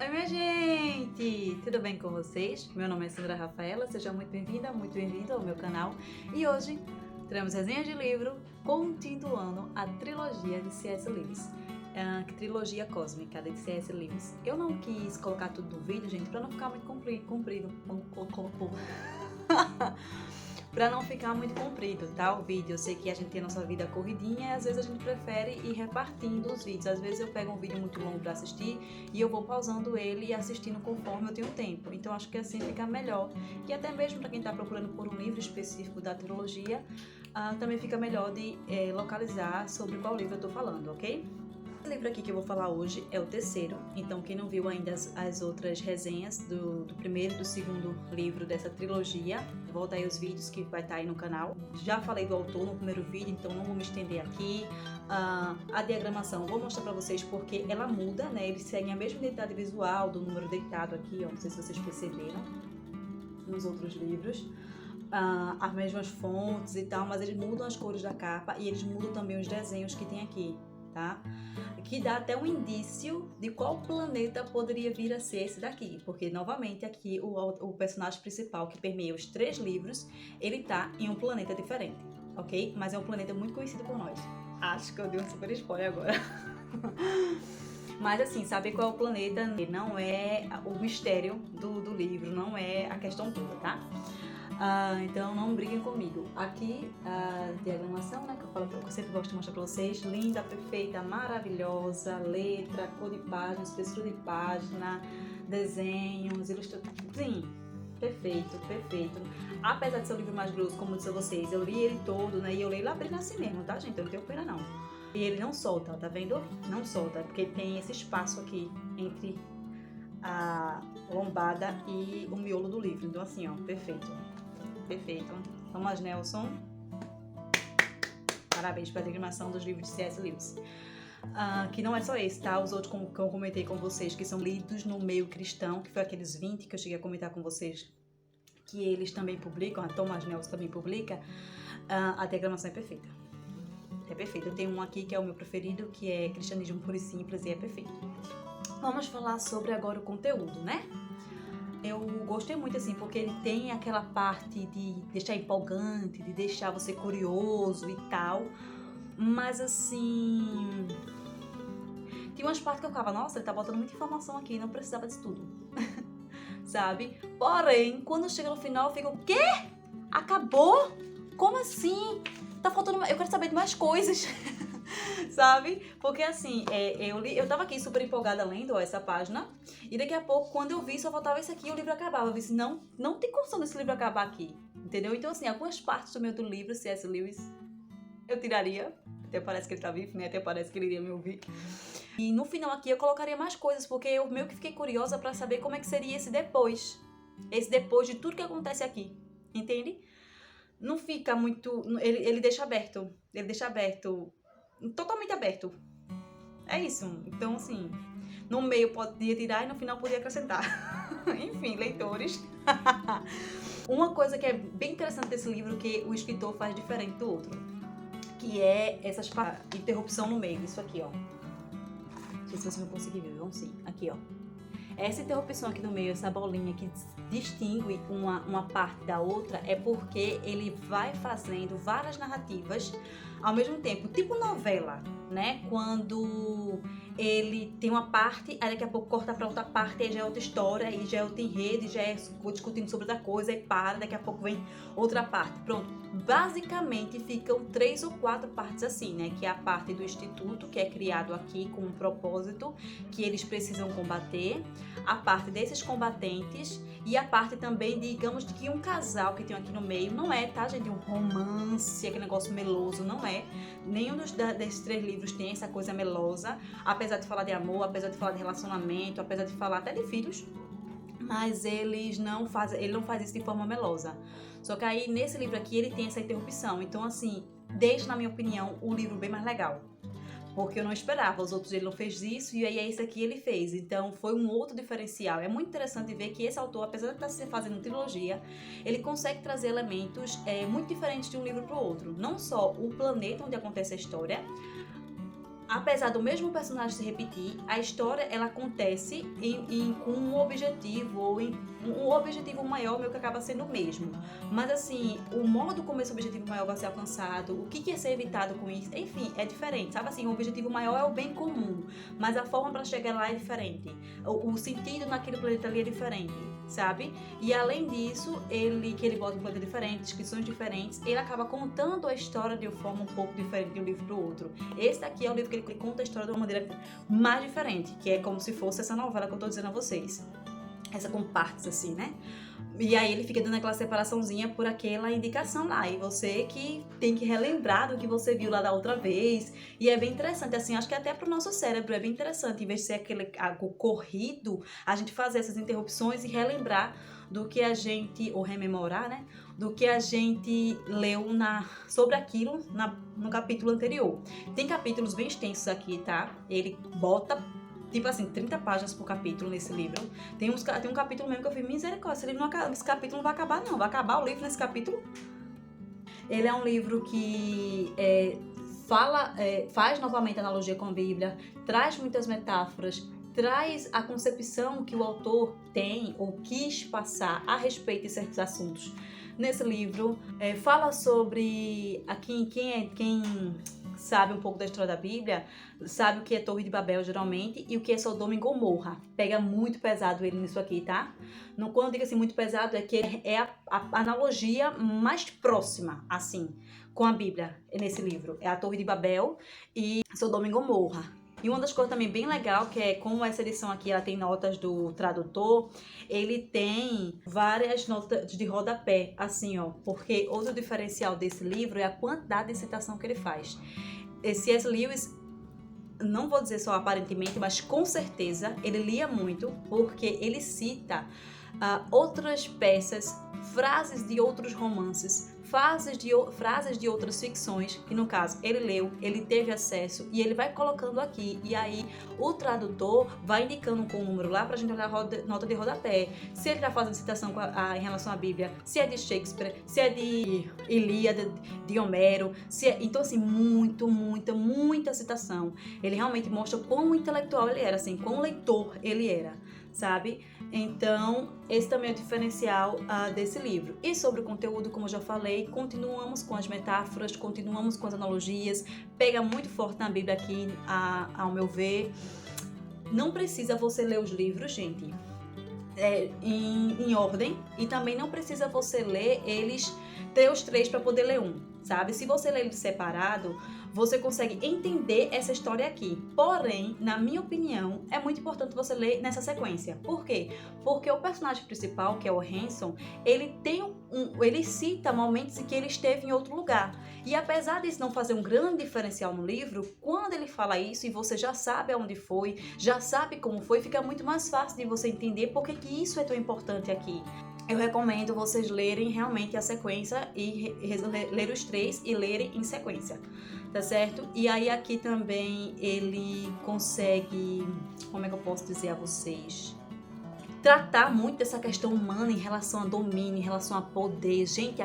Oi, minha gente! Tudo bem com vocês? Meu nome é Sandra Rafaela, seja muito bem-vinda, muito bem-vindo ao meu canal. E hoje teremos resenhas de livro continuando a trilogia de C.S. Lewis. Trilogia cósmica de C.S. Lewis. Eu não quis colocar tudo no vídeo, gente, para não ficar muito comprido. Para não ficar muito comprido, tá? O vídeo. Eu sei que a gente tem a nossa vida corridinha e às vezes a gente prefere ir repartindo os vídeos. Às vezes eu pego um vídeo muito longo para assistir e eu vou pausando ele e assistindo conforme eu tenho tempo. Então acho que assim fica melhor. E até mesmo para quem está procurando por um livro específico da trilogia, também fica melhor de localizar sobre qual livro eu tô falando, ok? Esse livro aqui que eu vou falar hoje é o terceiro, então quem não viu ainda as outras resenhas do primeiro e do segundo livro dessa trilogia, volta aí os vídeos que vai estar aí no canal. Já falei do autor no primeiro vídeo, então não vou me estender aqui. A diagramação vou mostrar pra vocês porque ela muda, né? Eles seguem a mesma identidade visual do número deitado aqui, ó, não sei se vocês perceberam nos outros livros. As mesmas fontes e tal, mas eles mudam as cores da capa e eles mudam também os desenhos que tem aqui, tá? Que dá até um indício de qual planeta poderia vir a ser esse daqui, porque novamente aqui o personagem principal que permeia os 3 livros, ele tá em um planeta diferente, ok? Mas é um planeta muito conhecido por nós. Acho que eu dei um super spoiler agora. Mas assim, saber qual é o planeta não é o mistério do livro, não é a questão toda, tá? Então não briguem comigo. Aqui a diagramação, né, que eu sempre gosto de mostrar pra vocês, linda, perfeita, maravilhosa, letra, cor de página, espessura de página, desenhos, ilustrações, sim, perfeito. Apesar de ser um livro mais grosso, como eu disse a vocês, eu li ele todo, né, e eu leio lá bem assim mesmo, tá, gente? Eu não tenho pena não. E ele não solta, tá vendo? Não solta, porque tem esse espaço aqui entre a lombada e o miolo do livro. Então assim, ó, perfeito. Thomas Nelson, parabéns pela diagramação dos livros de C.S. Lewis. Que não é só esse, tá? Os outros que eu comentei com vocês, que são lidos no meio cristão, que foi aqueles 20 que eu cheguei a comentar com vocês, que eles também publicam, a Thomas Nelson também publica, a diagramação é perfeita. É perfeito. Eu tenho um aqui que é o meu preferido, que é Cristianismo Puro e Simples, e é perfeito. Vamos falar sobre agora o conteúdo, né? Eu gostei muito assim, porque ele tem aquela parte de deixar empolgante, de deixar você curioso e tal, mas assim, tinha umas partes que eu ficava, nossa, ele tá botando muita informação aqui, não precisava disso tudo, sabe? Porém, quando chega no final eu fico, o quê? Acabou? Como assim? Tá faltando, eu quero saber de mais coisas. Sabe? Porque assim, eu tava aqui super empolgada lendo essa página, e daqui a pouco, quando eu vi, só faltava esse aqui e o livro acabava. Eu disse, não tem condição desse livro acabar aqui, entendeu? Então assim, algumas partes do meu do livro, C.S. Lewis, eu tiraria, até parece que ele tá vivo, né? Até parece que ele iria me ouvir. E no final aqui eu colocaria mais coisas, porque eu meio que fiquei curiosa pra saber como é que seria esse depois de tudo que acontece aqui, entende? Não fica muito, ele deixa aberto, totalmente aberto. É isso. Então, assim, no meio podia tirar e no final podia acrescentar. Enfim, leitores. Uma coisa que é bem interessante desse livro que o escritor faz diferente do outro, que é essas interrupção no meio. Isso aqui, ó. Não sei se vocês vão conseguir ver, vão sim. Aqui, ó. Essa interrupção aqui no meio, essa bolinha que distingue uma parte da outra, é porque ele vai fazendo várias narrativas ao mesmo tempo, tipo novela, né? Quando ele tem uma parte, aí daqui a pouco corta pra outra parte, aí já é outra história, aí já é outro enredo, já é discutindo sobre outra coisa, aí para, daqui a pouco vem outra parte. Pronto. Basicamente ficam 3 ou 4 partes assim, né? Que é a parte do instituto, que é criado aqui com um propósito que eles precisam combater, a parte desses combatentes e a parte também, digamos, de que um casal que tem aqui no meio, não é, tá, gente? Um romance, aquele negócio meloso, não é. Nenhum desses 3 livros tem essa coisa melosa, apesar de falar de amor, apesar de falar de relacionamento, apesar de falar até de filhos, mas ele não faz isso de forma melosa. Só que aí, nesse livro aqui, ele tem essa interrupção. Então, assim, deixa, na minha opinião, o livro bem mais legal. Porque eu não esperava, os outros ele não fez isso, e aí é isso aqui ele fez. Então, foi um outro diferencial. É muito interessante ver que esse autor, apesar de estar se fazendo trilogia, ele consegue trazer elementos muito diferentes de um livro para o outro. Não só o planeta onde acontece a história, apesar do mesmo personagem se repetir, a história ela acontece com um objetivo, ou em um objetivo maior, meio que acaba sendo o mesmo. Mas assim, o modo como esse objetivo maior vai ser alcançado, o que é ser evitado com isso, enfim, é diferente, sabe assim, o objetivo maior é o bem comum, mas a forma para chegar lá é diferente, o sentido naquele planeta ali é diferente, sabe? E além disso, ele bota um planeta diferente, descrições diferentes, ele acaba contando a história de uma forma um pouco diferente de um livro para o outro. Esse daqui é o livro que ele conta a história de uma maneira mais diferente, que é como se fosse essa novela que eu tô dizendo a vocês. Essa com partes assim, né? E aí ele fica dando aquela separaçãozinha por aquela indicação lá. E você que tem que relembrar do que você viu lá da outra vez. E é bem interessante, assim, acho que até pro nosso cérebro é bem interessante, em vez de ser algo corrido, a gente fazer essas interrupções e relembrar do que a gente, ou rememorar, né? Do que a gente leu sobre aquilo no capítulo anterior. Tem capítulos bem extensos aqui, tá? Ele bota tipo assim, 30 páginas por capítulo nesse livro. Tem um capítulo mesmo que eu fiz, misericórdia, esse capítulo não vai acabar não. Vai acabar o livro nesse capítulo? Ele é um livro que faz novamente analogia com a Bíblia, traz muitas metáforas, traz a concepção que o autor tem ou quis passar a respeito de certos assuntos. Nesse livro, fala sobre quem sabe um pouco da história da Bíblia, sabe o que é Torre de Babel geralmente e o que é Sodoma e Gomorra. Pega muito pesado ele nisso aqui, tá? Quando eu digo assim muito pesado, é que é a analogia mais próxima, assim, com a Bíblia nesse livro. É a Torre de Babel e Sodoma e Gomorra. E uma das coisas também bem legal, que é como essa edição aqui ela tem notas do tradutor, ele tem várias notas de rodapé, assim, ó, porque outro diferencial desse livro é a quantidade de citação que ele faz. C.S. Lewis, não vou dizer só aparentemente, mas com certeza ele lia muito, porque ele cita outras peças, frases de outros romances, frases de outras ficções, que no caso ele leu, ele teve acesso e ele vai colocando aqui, e aí o tradutor vai indicando com o número lá pra gente olhar a nota de rodapé, se ele tá fazendo citação em relação à Bíblia, se é de Shakespeare, se é de Ilíada, de Homero, então assim, muita citação. Ele realmente mostra quão intelectual ele era, assim, quão leitor ele era, sabe? Então, esse também é o diferencial desse livro. E sobre o conteúdo, como eu já falei, continuamos com as metáforas, continuamos com as analogias, pega muito forte na Bíblia aqui, ao meu ver. Não precisa você ler os livros, gente, em ordem, e também não precisa você ler eles, ter os três para poder ler um, sabe? Se você ler eles separado, você consegue entender essa história aqui. Porém, na minha opinião, é muito importante você ler nessa sequência. Por quê? Porque o personagem principal, que é o Hanson, ele cita momentos em que ele esteve em outro lugar. E apesar disso não fazer um grande diferencial no livro, quando ele fala isso e você já sabe aonde foi, já sabe como foi, fica muito mais fácil de você entender por que isso é tão importante aqui. Eu recomendo vocês lerem realmente a sequência e ler os três e lerem em sequência, tá certo? E aí aqui também ele consegue, como é que eu posso dizer a vocês? Tratar muito dessa questão humana em relação a domínio, em relação a poder. Gente,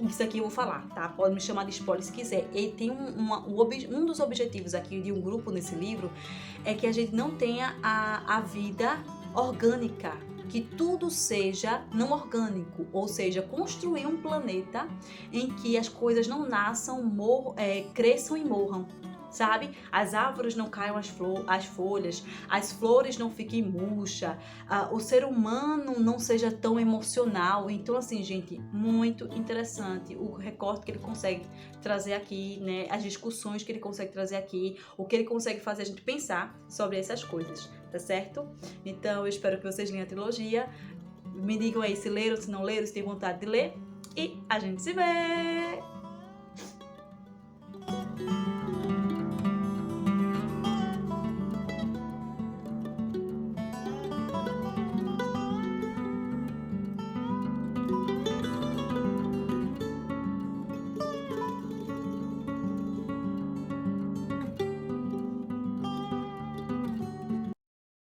isso aqui eu vou falar, tá? Pode me chamar de spoiler se quiser. Ele tem um dos objetivos aqui de um grupo nesse livro é que a gente não tenha a vida orgânica, que tudo seja não orgânico, ou seja, construir um planeta em que as coisas não nasçam, cresçam e morram, sabe? As árvores não caiam as folhas, as flores não fiquem murchas, o ser humano não seja tão emocional. Então, assim, gente, muito interessante o recorte que ele consegue trazer aqui, né? As discussões que ele consegue trazer aqui, o que ele consegue fazer a gente pensar sobre essas coisas, tá certo? Então, eu espero que vocês leiam a trilogia. Me digam aí se leram, se não leram, se tem vontade de ler. E a gente se vê!